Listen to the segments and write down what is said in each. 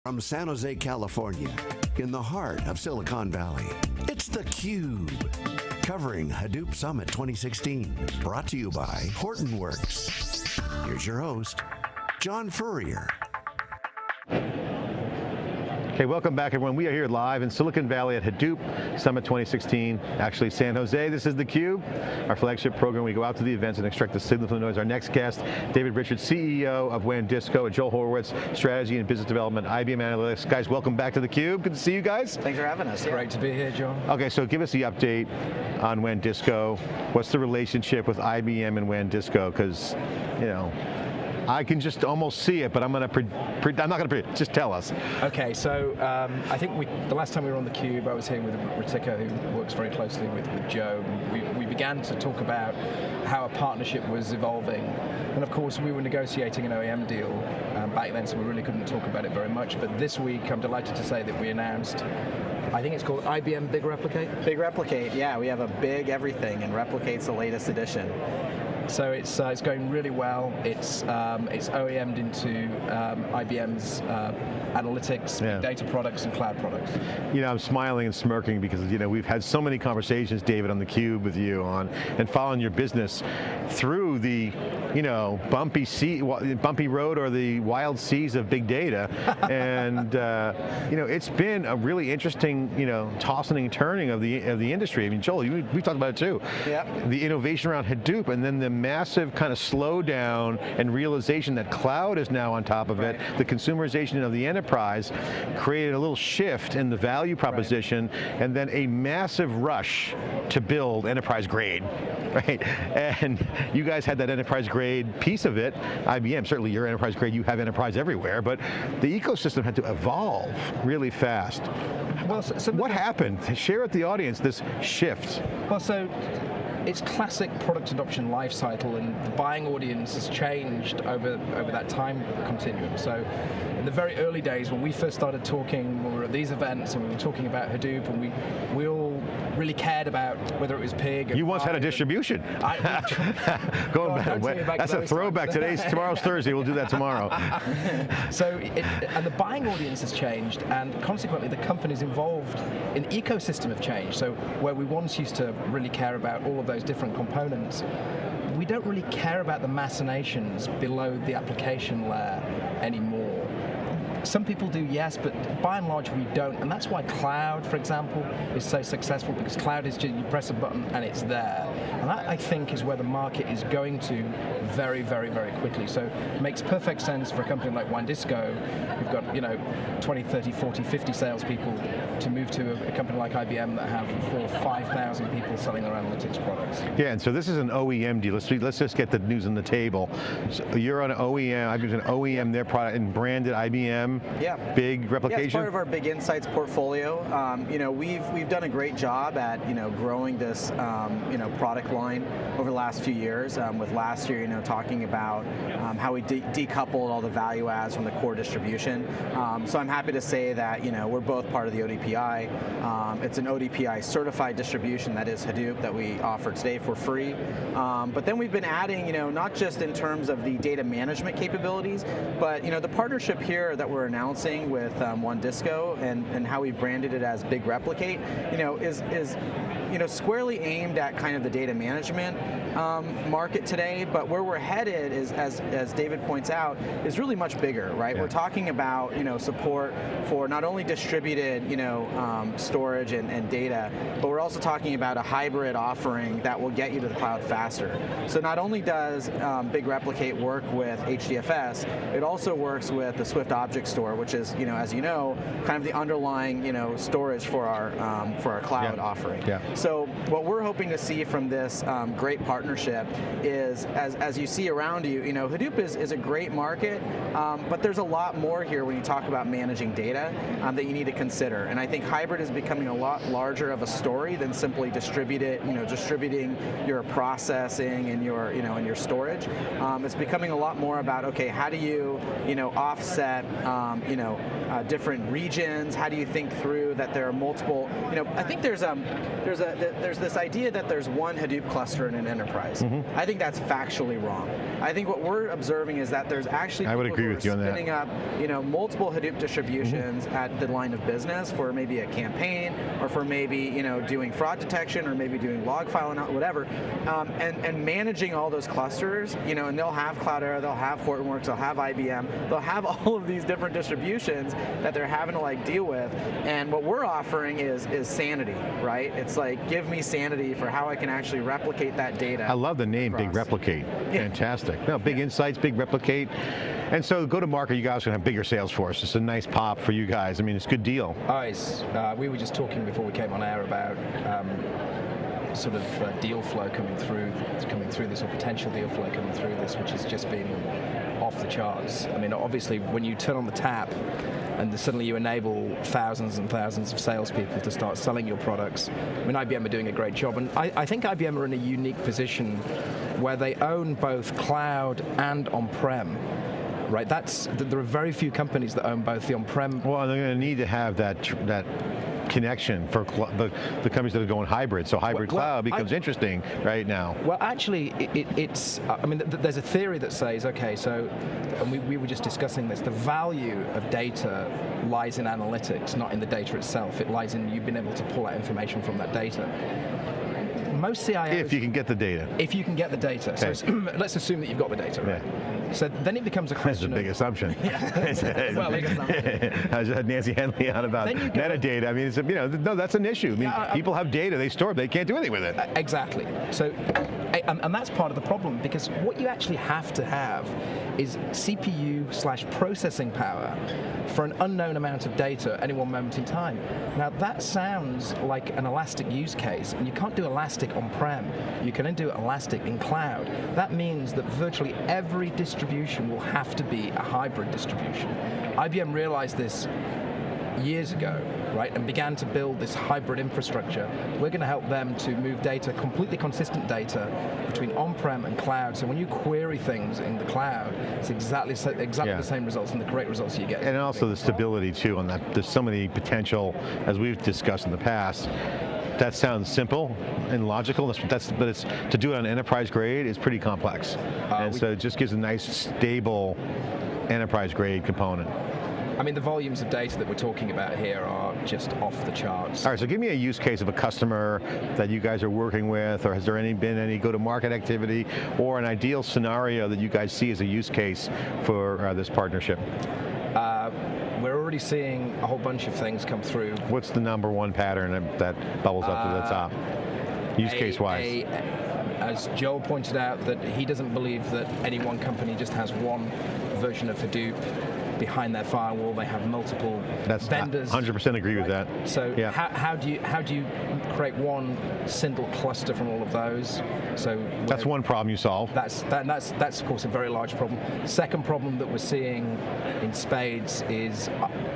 From San Jose, California, in the heart of Silicon Valley, it's theCUBE, covering Hadoop Summit 2016, brought to you by Hortonworks. Here's your host, John Furrier. Okay, welcome back everyone. We are here live in Silicon Valley at Hadoop Summit 2016, actually San Jose. This is theCUBE, our flagship program. We go out to the events and extract the signal from the noise. Our next guest, David Richards, CEO of WANdisco, and Joel Horwitz, Strategy and Business Development, IBM Analytics. Guys, welcome back to theCUBE. Good to see you guys. Thanks for having us. Great to be here, John. Okay, so give us the update on WANdisco. What's the relationship with IBM and WANdisco? Because, you know, I can just almost see it, but I'm not going to predict. Just tell us. Okay, so I think the last time we were on theCUBE, I was here with Ritika, who works very closely with Joe. We began to talk about how a partnership was evolving. And of course, we were negotiating an OEM deal back then, so we really couldn't talk about it very much. But this week, I'm delighted to say that we announced, I think it's called IBM Big Replicate? Big Replicate, yeah. We have a big everything, and Replicate's the latest edition. So it's going really well. It's OEM'd into IBM's analytics, big data products, and cloud products. You know, I'm smiling and smirking because we've had so many conversations, David, on theCUBE with you and following your business through the bumpy road or the wild seas of big data, and it's been a really interesting tossing and turning of the industry. I mean, Joel, we talked about it too. Yep. The innovation around Hadoop, and then the massive kind of slowdown and realization that cloud is now on top of it. The consumerization of the enterprise created a little shift in the value proposition, and then a massive rush to build enterprise grade, right? And you guys had that enterprise grade piece of it. IBM, certainly you're enterprise grade, you have enterprise everywhere, but the ecosystem had to evolve really fast. Well, what happened? Share with the audience this shift. Well, so it's classic product adoption life cycle, and the buying audience has changed over that time continuum. So in the very early days when we first started talking, when we were at these events and we were talking about Hadoop, and we all really cared about whether it was Pig. You once had a distribution. Going back, that's a throwback. Tomorrow's Thursday, we'll do that tomorrow. And the buying audience has changed, and consequently the companies involved in the ecosystem have changed. So where we once used to really care about all of those different components, we don't really care about the machinations below the application layer anymore. Some people do, yes, but by and large we don't, and that's why cloud, for example, is so successful, because cloud is just, you press a button and it's there. And that, I think, is where the market is going to very, very, very quickly. So it makes perfect sense for a company like WANdisco, who've got 20, 30, 40, 50 salespeople, to move to a company like IBM that have 4,000 or 5,000 people selling their analytics products. Yeah, and so this is an OEM deal. Let's just get the news on the table. So you're on an OEM, IBM's an OEM, their product, and branded IBM. Yeah. Big replication. Yeah, it's part of our Big Insights portfolio. We've done a great job at growing this product line over the last few years. With last year, talking about how we decoupled all the value adds from the core distribution. So I'm happy to say that we're both part of the ODPI. It's an ODPI certified distribution, that is Hadoop, that we offer today for free. But then we've been adding, not just in terms of the data management capabilities, but the partnership here that we're announcing with WANdisco and how we branded it as Big Replicate, is squarely aimed at kind of the data management market today, but where we're headed is, as David points out, is really much bigger, right? Yeah. We're talking about support for not only distributed storage and data, but we're also talking about a hybrid offering that will get you to the cloud faster. So not only does Big Replicate work with HDFS, it also works with the Swift Object Store, which is as you know, kind of the underlying storage for our cloud offering. Yeah. So what we're hoping to see from this great partnership is, as you see around you, Hadoop is a great market, but there's a lot more here when you talk about managing data that you need to consider. And I think hybrid is becoming a lot larger of a story than simply distributing your processing and your storage. It's becoming a lot more about, okay, how do you offset different regions? How do you think through that there are multiple? I think there's this idea that there's one Hadoop cluster in an enterprise. I think that's factually wrong. I think what we're observing is that there's actually I would people agree who with you are on that. spinning up, multiple Hadoop distributions at the line of business for maybe a campaign, or for maybe doing fraud detection, or maybe doing log filing, whatever, and managing all those clusters. And they'll have Cloudera, they'll have Horwitz, they'll have IBM, they'll have all of these different distributions that they're having to deal with. And what we're offering is sanity, right? It's like, give me sanity for how I can actually replicate that data. I love the name, Big Replicate. Fantastic. No, big insights, Big Replicate. And so go to market, you guys are going to have bigger sales force. It's a nice pop for you guys. I mean, it's a good deal. We were just talking before we came on air about sort of deal flow coming through this, or potential deal flow coming through this, which has just been off the charts. I mean, obviously, when you turn on the tap and suddenly you enable thousands and thousands of salespeople to start selling your products. I mean, IBM are doing a great job, and I think IBM are in a unique position where they own both cloud and on-prem. Right, there are very few companies that own both the on-prem. Well, they're going to need to have that connection for the companies that are going hybrid. So hybrid cloud becomes interesting right now. Well, actually, it's. I mean, there's a theory that says, okay, so, and we were just discussing this. The value of data lies in analytics, not in the data itself. It lies in you being able to pull out information from that data. Most CIOs. If you can get the data. If you can get the data. Okay. So let's assume that you've got the data, right? Yeah. So then it becomes a question. That's a big assumption. Well, big assumption. I just had Nancy Henley on about metadata. I mean, no, that's an issue. I mean, people have data, they store it, they can't do anything with it. Exactly. So, and that's part of the problem, because what you actually have to have is CPU/processing power for an unknown amount of data at any one moment in time. Now, that sounds like an elastic use case, and you can't do elastic on-prem. You can only do elastic in cloud. That means that virtually every distribution will have to be a hybrid distribution. IBM realized this years ago, right, and began to build this hybrid infrastructure. We're going to help them to move data, completely consistent data, between on-prem and cloud. So when you query things in the cloud, it's exactly the same results and the correct results you get. And also the stability too on that. There's so many potential, as we've discussed in the past. That sounds simple and logical, but it's to do it on enterprise grade is pretty complex. And so it just gives a nice, stable enterprise grade component. I mean, the volumes of data that we're talking about here are just off the charts. All right, so give me a use case of a customer that you guys are working with, or has there been any go-to-market activity, or an ideal scenario that you guys see as a use case for this partnership? We're already seeing a whole bunch of things come through. What's the number one pattern that bubbles up to the top, use case-wise? As Joel pointed out, that he doesn't believe that any one company just has one version of Hadoop behind their firewall. They have multiple vendors. 100% agree with that. So how do you create one single cluster from all of those? So that's one problem you solve. That's of course a very large problem. Second problem that we're seeing in spades is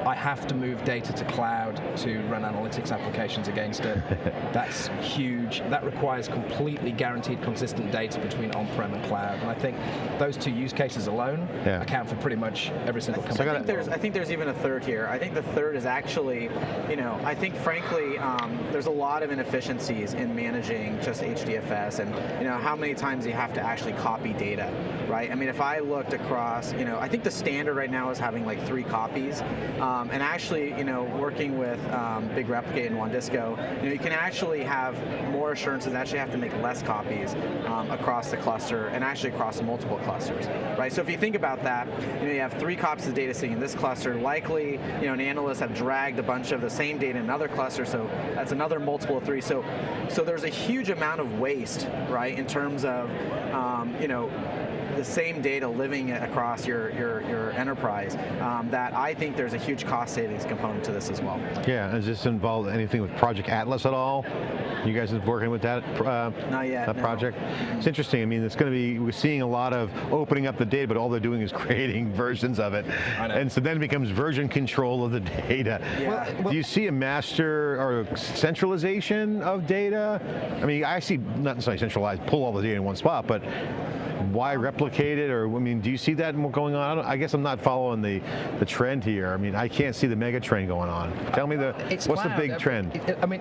I have to move data to cloud to run analytics applications against it. That's huge. That requires completely guaranteed consistent data between on-prem and cloud. And I think those two use cases alone account for pretty much every single company. I think there's even a third here. I think the third is actually, I think frankly, there's a lot of inefficiencies in managing just HDFS, and how many times you have to actually copy data, right? I mean, if I looked across, I think the standard right now is having like 3 copies, and actually, working with Big Replicate and WANdisco, you can actually have more assurances, actually have to make less copies across the cluster and actually across multiple clusters, right? So if you think about that, you have 3 copies of data sitting in this cluster. Likely, an analyst have dragged a bunch of the same data in another cluster, so that's another multiple of 3. So there's a huge amount of waste, right, in terms of, the same data living across your enterprise, that I think there's a huge cost savings component to this as well. Yeah, does this involve anything with Project Atlas at all? You guys are working with that Not yet, that project? It's interesting. I mean, it's going to be, we're seeing a lot of opening up the data, but all they're doing is creating versions of it. And so then it becomes version control of the data. Yeah. Do you see a master or centralization of data? I mean, I see, not necessarily centralized, pull all the data in one spot, but why replicate it? Or, I mean, do you see that going on? I guess I'm not following the trend here. I mean, I can't see the mega trend going on. Tell me what's the big trend? I mean,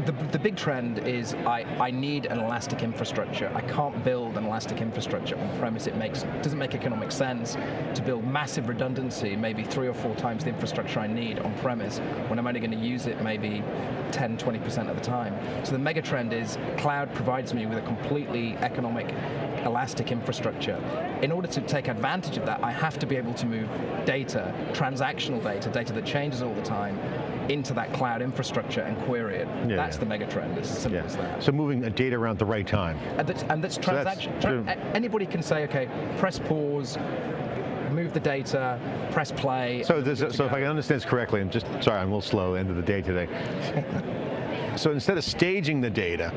the big trend is I need an elastic infrastructure. I can't build an elastic infrastructure on premise. It doesn't make economic sense to build massive redundancy, maybe 3 or 4 times the infrastructure I need on premise, when I'm only going to use it maybe 10, 20% of the time. So the mega trend is cloud provides me with a completely economic, elastic infrastructure. In order to take advantage of that, I have to be able to move data, transactional data that changes all the time, into that cloud infrastructure and query it. That's the mega trend. It's as simple as that. So moving data around at the right time. And that's transaction. Anybody can say, okay, press pause, move the data, press play. So if I can understand this correctly, I'm sorry, I'm a little slow, end of the day today. So instead of staging the data,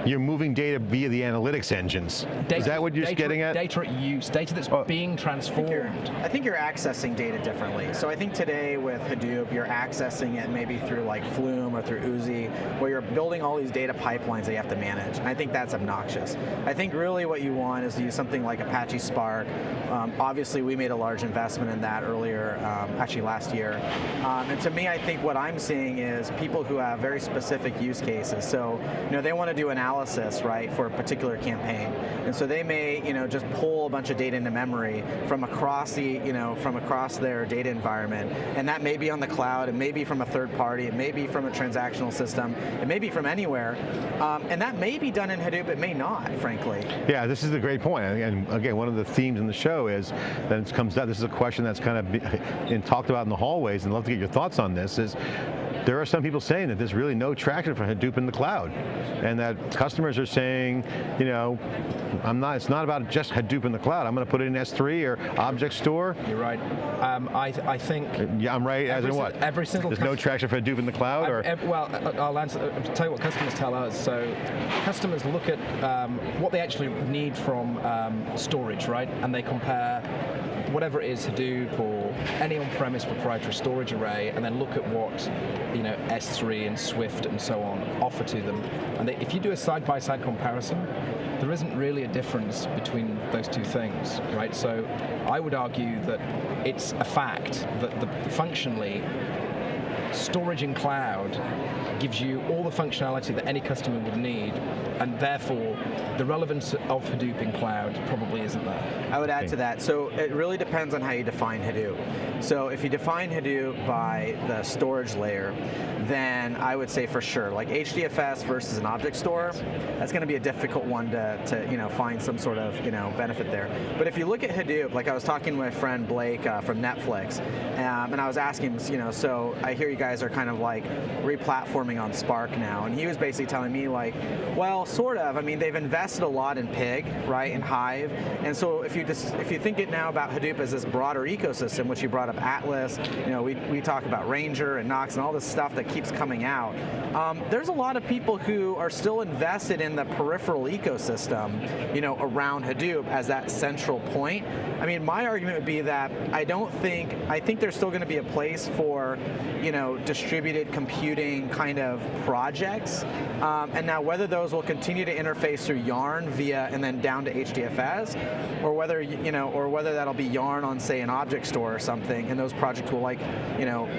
you're moving data via the analytics engines. Is that what you're getting at? Data at use, data that's being transformed. I think you're accessing data differently. So I think today with Hadoop, you're accessing it maybe through like Flume or through Uzi, where you're building all these data pipelines that you have to manage. And I think that's obnoxious. I think really what you want is to use something like Apache Spark. Obviously, we made a large investment in that earlier, actually last year. And to me, I think what I'm seeing is people who have very specific use cases. So, they want to do analysis, right, for a particular campaign. And so they may, just pull a bunch of data into memory from across their data environment. And that may be on the cloud, it may be from a third party, it may be from a transactional system, it may be from anywhere. And that may be done in Hadoop, it may not, frankly. Yeah, this is a great point. And again, one of the themes in the show is that it comes down, this is a question that's kind of been talked about in the hallways, and I'd love to get your thoughts on this, is there are some people saying that there's really no traction for Hadoop in the cloud, and that customers are saying, it's not about just Hadoop in the cloud. I'm going to put it in S3 or Object Store. You're right. I think. Yeah, I'm right. As in what? Every single. There's no traction for Hadoop in the cloud, or? Well, I'll tell you what customers tell us. So, customers look at what they actually need from storage, right, and they compare whatever it is, Hadoop or any on-premise proprietary storage array, and then look at what S3 and Swift and so on offer to them. And if you do a side-by-side comparison, there isn't really a difference between those two things, right? So I would argue that it's a fact that functionally, storage in cloud gives you all the functionality that any customer would need, and therefore the relevance of Hadoop in cloud probably isn't there. I would add to that. So it really depends on how you define Hadoop. So if you define Hadoop by the storage layer, then I would say for sure, like HDFS versus an object store, that's going to be a difficult one to find some sort of benefit there. But if you look at Hadoop, like I was talking to my friend Blake from Netflix, and I was asking him, so I hear you guys are kind of like replatforming on Spark now, and he was basically telling me like, well, sort of. I mean, they've invested a lot in Pig, right, in Hive, and so if you think it now about Hadoop as this broader ecosystem, which you brought up Atlas, we talk about Ranger and Knox and all this stuff that keeps coming out. There's a lot of people who are still invested in the peripheral ecosystem, around Hadoop as that central point. I mean, my argument would be that I think there's still going to be a place for, distributed computing kind of projects. And now whether those will continue to interface through Yarn via and then down to HDFS, or whether that'll be Yarn on, say, an object store or something, and those projects will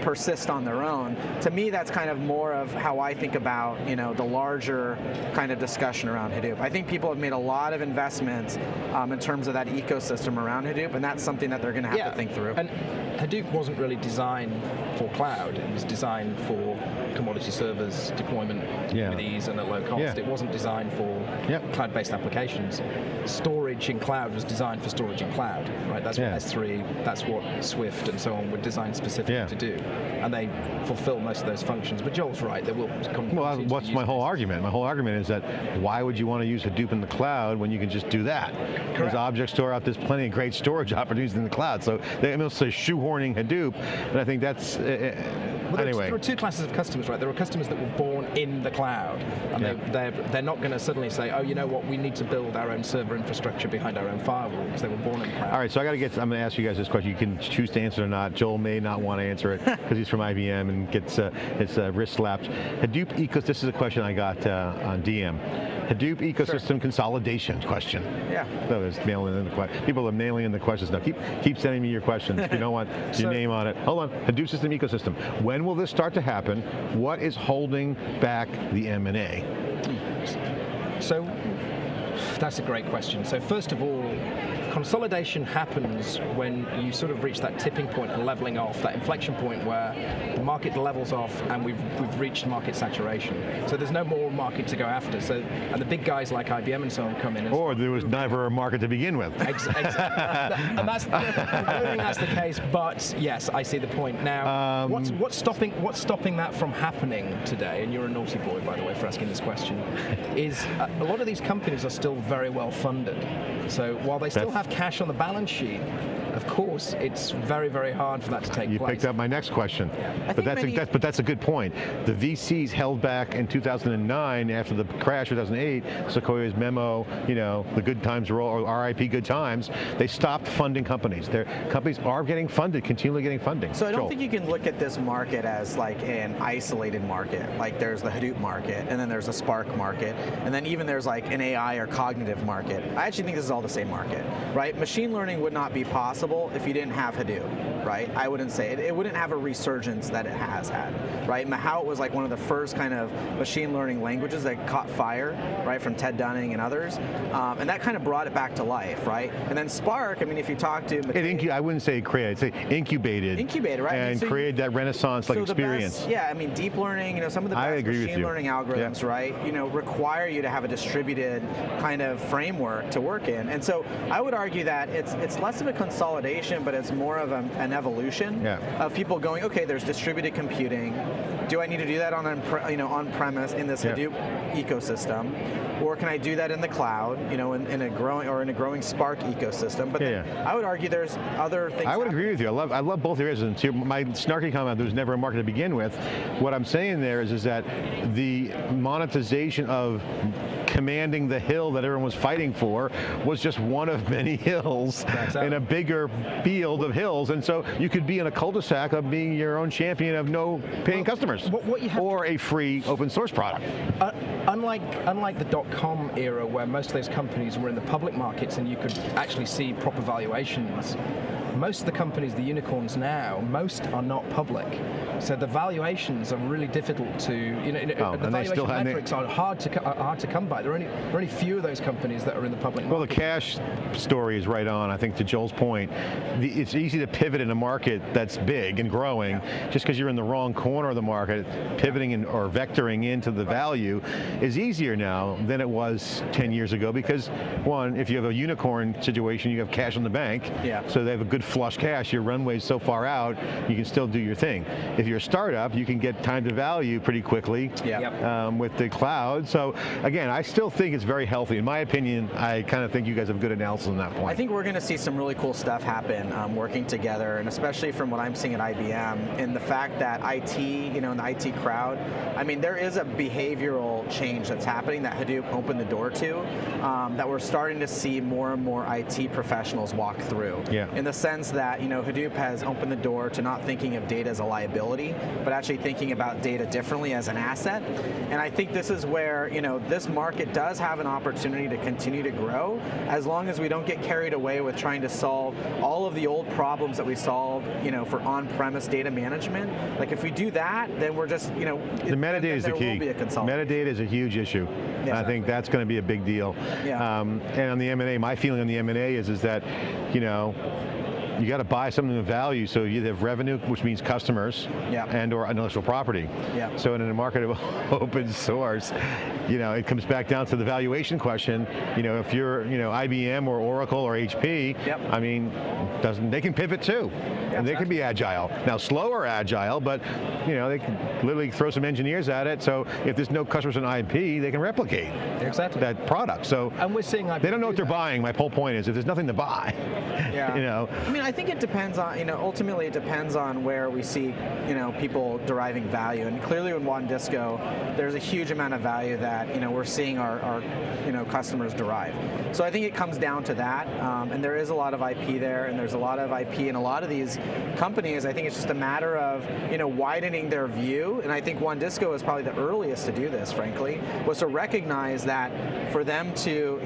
persist on their own. To me, that's kind of more of how I think about, the larger kind of discussion around Hadoop. I think people have made a lot of investments in terms of that ecosystem around Hadoop, and that's something that they're going to have to think through. And Hadoop wasn't really designed for cloud. It was designed for commodity servers deployment with ease and at low cost. It wasn't designed for cloud-based applications. Storage in cloud was designed for storage in cloud, right? That's what S3, that's what Swift and so on were designed specifically to do. And they fulfill most of those functions. But Joel's right, they will come. Well, what's my whole argument? My whole argument is that why would you want to use Hadoop in the cloud when you can just do that? Correct. There's object store out, there's plenty of great storage opportunities in the cloud. So they almost say shoehorning Hadoop, and I think that's, anyway. There are two classes of customers, right? There are customers that were born in the cloud, and they're not going to suddenly say, oh, you know what, we need to build our own server infrastructure architecture behind our own firewall because they were born in the cloud. All right, so I'm going to ask you guys this question. You can choose to answer it or not. Joel may not want to answer it because he's from IBM and gets his wrist slapped. Hadoop ecosystem, this is a question I got on DM. Hadoop ecosystem consolidation question. Yeah. So there's mailing in the question. People are mailing in the questions now. Keep sending me your questions. If you don't want your name on it. Hold on, Hadoop system ecosystem. When will this start to happen? What is holding back the M&A? So that's a great question. So first of all, consolidation happens when you sort of reach that tipping point and leveling off, that inflection point where the market levels off and we've reached market saturation. So there's no more market to go after. So, and the big guys like IBM and so on come in. Or there was never a market to begin with. Exactly. And I don't think that's the case, but yes, I see the point. Now, what's stopping that from happening today, and you're a naughty boy, by the way, for asking this question, is a lot of these companies are still very well funded. So while they still have cash on the balance sheet, of course, it's very, very hard for that to take place. You picked up my next question, but that's a good point. The VCs held back in 2009 after the crash of 2008, Sequoia's memo, the good times roll, or RIP good times, they stopped funding companies. Companies are getting funded, continually getting funding. So I don't think you can look at this market as like an isolated market. Like there's the Hadoop market, and then there's a Spark market, and then even there's like an AI or cognitive market. I actually think this is all the same market, right? Machine learning would not be possible if you didn't have Hadoop, right? I wouldn't say it. It wouldn't have a resurgence that it has had, right? Mahout was like one of the first kind of machine learning languages that caught fire, right, from Ted Dunning and others, and that kind of brought it back to life, right? And then Spark, I mean, if you talk to I wouldn't say created, I'd say incubated, right? And created that renaissance-like experience. I mean, deep learning, some of the best machine learning algorithms, right, require you to have a distributed kind of framework to work in. And so I would argue that it's less of a consolidation, but it's more of an evolution of people going, okay, there's distributed computing. Do I need to do that on-premise in this Hadoop ecosystem, or can I do that in the cloud, in a growing Spark ecosystem? But I would argue there's other things. I would agree with you. I love both areas. And to my snarky comment, there was never a market to begin with. What I'm saying there is that the monetization of commanding the hill that everyone was fighting for was just one of many hills in a bigger field of hills, and so you could be in a cul-de-sac of being your own champion of no paying customers, or a free open source product. Unlike the dot-com era where most of those companies were in the public markets and you could actually see proper valuations, most of the companies, the unicorns now, most are not public. So the valuations are really difficult to, the valuation metrics are hard to come by. There are only few of those companies that are in the public market. Well, the cash story is right on, I think, to Joel's point. It's easy to pivot in a market that's big and growing. Just because you're in the wrong corner of the market, pivoting or vectoring into the value is easier now than it was 10 years ago because, one, if you have a unicorn situation, you have cash in the bank, so they have a good flush cash, your runway's so far out, you can still do your thing. If you're a startup, you can get time to value pretty quickly with the cloud. So again, I still think it's very healthy. In my opinion, I kind of think you guys have good analysis on that point. I think we're going to see some really cool stuff happen working together, and especially from what I'm seeing at IBM, in the fact that IT, in the IT crowd, I mean, there is a behavioral change that's happening that Hadoop opened the door to, that we're starting to see more and more IT professionals walk through. In the sense that Hadoop has opened the door to not thinking of data as a liability, but actually thinking about data differently as an asset. And I think this is where this market does have an opportunity to continue to grow, as long as we don't get carried away with trying to solve all of the old problems that we solved for on-premise data management. Like if we do that, then we're just the metadata is the key. Metadata is a huge issue. Exactly. I think that's going to be a big deal. And on the M&A, my feeling on the M&A is that you got to buy something of value, so you have revenue, which means customers, and or intellectual property. So in a market of open source, it comes back down to the valuation question. If you're IBM or Oracle or HP, I mean, they can pivot too, and they can be agile. Now slower agile, but they can literally throw some engineers at it. So if there's no customers in IP, they can replicate that product. So and we're seeing they don't know what they're buying. My whole point is, if there's nothing to buy, I mean, I think it depends on, ultimately it depends on where we see, people deriving value. And clearly in WANdisco, there's a huge amount of value that, we're seeing our customers derive. So I think it comes down to that. And there is a lot of IP there, and there's a lot of IP in a lot of these companies. I think it's just a matter of, widening their view. And I think WANdisco is probably the earliest to do this, frankly, was to recognize that for them to,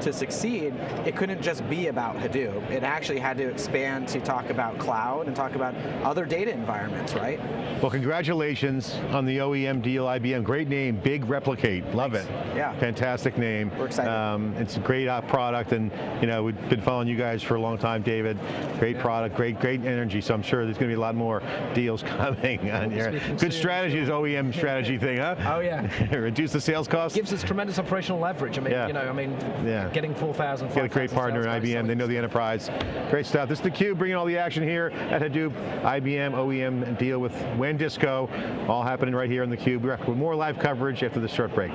to succeed, it couldn't just be about Hadoop. It actually had to expand to talk about cloud and talk about other data environments, right? Well, congratulations on the OEM deal, IBM. Great name, Big Replicate. Love Thanks. it. Yeah. Fantastic name. We're excited. It's a great product, and we've been following you guys for a long time, David. Great product, great energy. So I'm sure there's going to be a lot more deals coming on here. Good strategy, is OEM strategy thing, huh? Oh yeah. Reduce the sales costs. Gives us tremendous operational leverage. I mean, getting 4,000. Get a great partner in IBM. They know the enterprise. Great stuff. This is theCUBE, bringing all the action here at Hadoop. IBM OEM deal with WANdisco, all happening right here in theCUBE. With more live coverage after this short break.